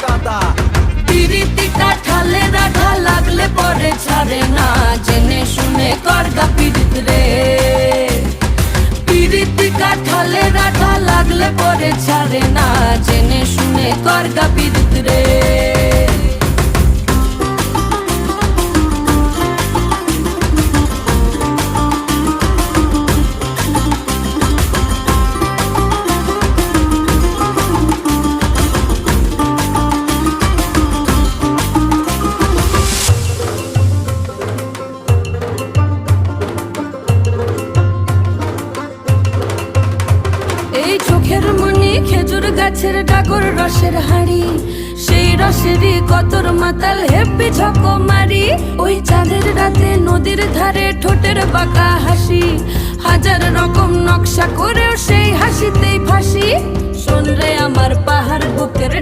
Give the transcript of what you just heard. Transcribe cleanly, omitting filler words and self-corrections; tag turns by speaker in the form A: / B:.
A: গাদা।
B: পিরিতি কাঠালে রাধা লাগলে পরে ছাড়ে না, জেনে শুনে করগা পিরিত রে। পিরিতি কাঠালে রাধা লাগলে পরে ছাড়ে না, জেনে শুনে করগা পিরিত রে। এই চোখের মনি খেজুর গাছের ডাগর রসের হাড়ি, সেই রসেরই কতর মাতাল হেপি ঝকো মারি। ওই চাঁদের রাতে নদীর ধারে ঠোঁটের বাঁকা হাসি, হাজার রকম নকশা করেও সেই হাসিতেই ফাঁসি। শোন রে আমার পাহাড় বুকের